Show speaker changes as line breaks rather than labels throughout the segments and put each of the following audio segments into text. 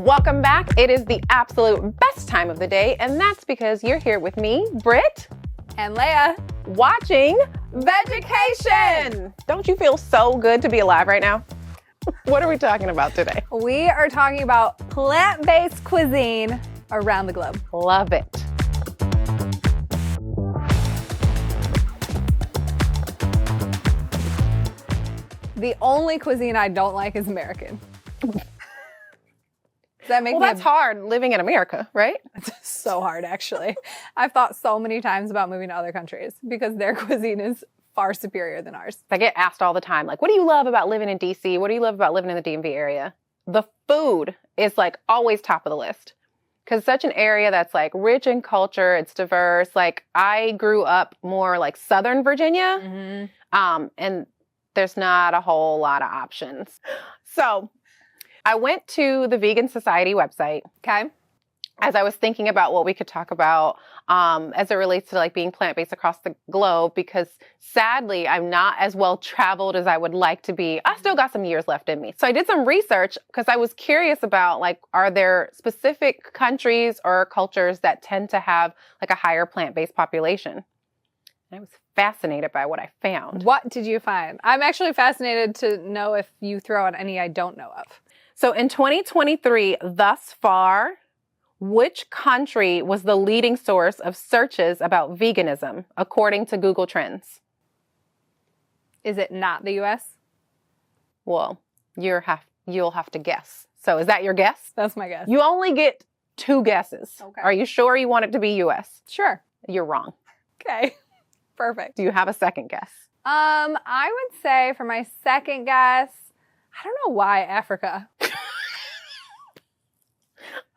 Welcome back. It is the absolute best time of the day, and that's because you're here with me, Brit,
and Leiah,
watching Vedgecation. Don't you feel so good to be alive right now? What are we talking about today?
We are talking about plant-based cuisine around the globe.
Love it.
The only cuisine I don't like is American. Does that make
well,
me
that's hard living in America, right?
It's so hard, actually. I've thought so many times about moving to other countries because their cuisine is far superior than ours.
I get asked all the time, like, what do you love about living in DC? What do you love about living in the DMV area? The food is like always top of the list because it's such an area that's like rich in culture. It's diverse. Like I grew up more like Southern Virginia, and there's not a whole lot of options. So I went to the Vegan Society website.
Okay.
As I was thinking about what we could talk about as it relates to like being plant-based across the globe, because sadly, I'm not as well traveled as I would like to be. I still got some years left in me. So I did some research because I was curious about like, are there specific countries or cultures that tend to have like a higher plant-based population? And I was fascinated by what I found.
What did you find? I'm actually fascinated to know if you throw out any I don't know of.
So in 2023, thus far, which country was the leading source of searches about veganism, according to Google Trends?
Is it not the U.S.?
Well, you'll have to guess. So is that your guess?
That's my guess.
You only get 2 guesses.
Okay.
Are you sure you want it to be U.S.?
Sure.
You're wrong.
Okay. Perfect.
Do you have a second guess?
I would say for my second guess, I don't know why Africa.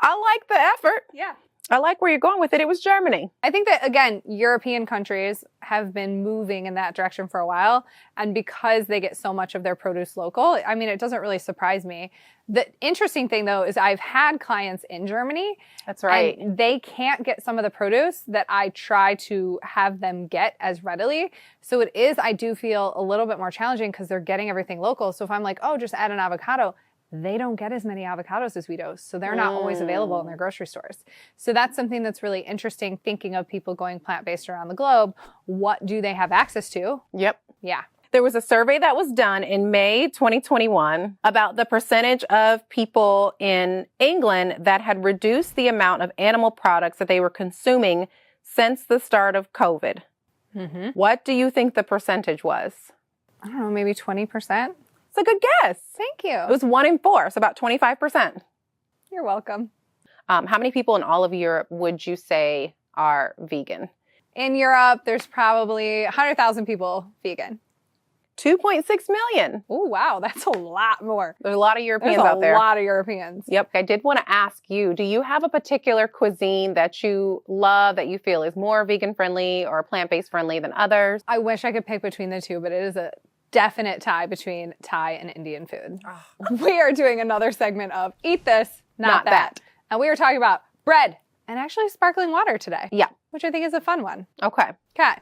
I like the effort.
Yeah.
I like where you're going with it. It was Germany.
I think that, again, European countries have been moving in that direction for a while. And because they get so much of their produce local, I mean, it doesn't really surprise me. The interesting thing, though, is I've had clients in Germany.
That's right.
And they can't get some of the produce that I try to have them get as readily. So it is, I do feel, a little bit more challenging because they're getting everything local. So if I'm like, oh, just add an avocado, they don't get as many avocados as we do. So they're not always available in their grocery stores. So that's something that's really interesting, thinking of people going plant-based around the globe. What do they have access to?
Yep.
Yeah.
There was a survey that was done in May 2021 about the percentage of people in England that had reduced the amount of animal products that they were consuming since the start of COVID. Mm-hmm. What do you think the percentage was?
I don't know, maybe 20%?
It's a good guess.
Thank you.
It was 1 in 4, so about 25%.
You're welcome.
How many people in all of Europe would you say are vegan?
In Europe, there's probably 100,000 people vegan.
2.6 million.
Oh, wow. That's a lot more.
There's a lot of Europeans out there.
There's a lot of Europeans.
Yep. I did want to ask you, do you have a particular cuisine that you love, that you feel is more vegan friendly or plant-based friendly than others?
I wish I could pick between the two, but it is a definite tie between Thai and Indian food. Oh. We are doing another segment of Eat This, Not That. And we are talking about bread and actually sparkling water today.
Yeah.
Which I think is a fun one.
Okay.
Okay.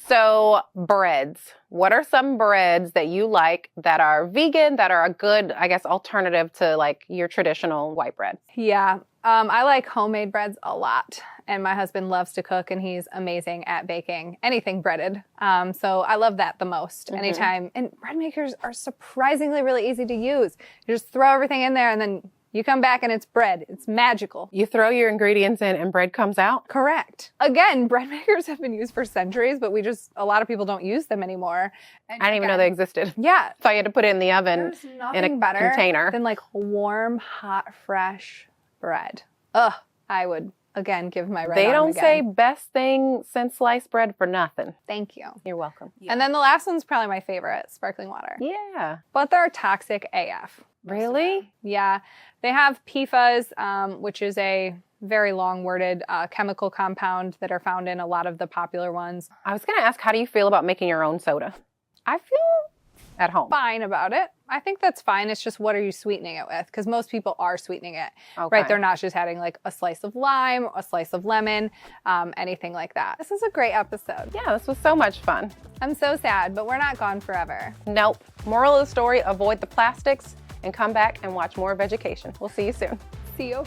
So breads. What are some breads that you like that are vegan, that are a good, I guess, alternative to like your traditional white bread?
Yeah. I like homemade breads a lot. And my husband loves to cook, and he's amazing at baking anything breaded. So I love that the most anytime. And bread makers are surprisingly really easy to use. You just throw everything in there and then you come back and it's bread. It's magical.
You throw your ingredients in and bread comes out?
Correct. Again, bread makers have been used for centuries, but a lot of people don't use them anymore. And
I didn't even know they existed.
Yeah.
So you had to put it in the oven in a
better
container.
Than like warm, hot, fresh bread. Ugh, I would, again, give my red
They
arm
don't
again.
say best thing since sliced bread for nothing.
Thank you.
You're welcome.
Yeah. And then the last one's probably my favorite, sparkling water.
Yeah.
But they're toxic AF.
Really?
Yeah. They have PFAS, which is a very long-worded chemical compound that are found in a lot of the popular ones.
I was going to ask, how do you feel about making your own soda
I feel
at home?
fine about it. I think that's fine. It's just, what are you sweetening it with? Because most people are sweetening it, right? They're not just adding like a slice of lime, a slice of lemon, anything like that. This is a great episode.
Yeah, this was so much fun.
I'm so sad, but we're not gone forever.
Nope. Moral of the story, avoid the plastics and come back and watch more Vedgecation. We'll see you soon.
See you.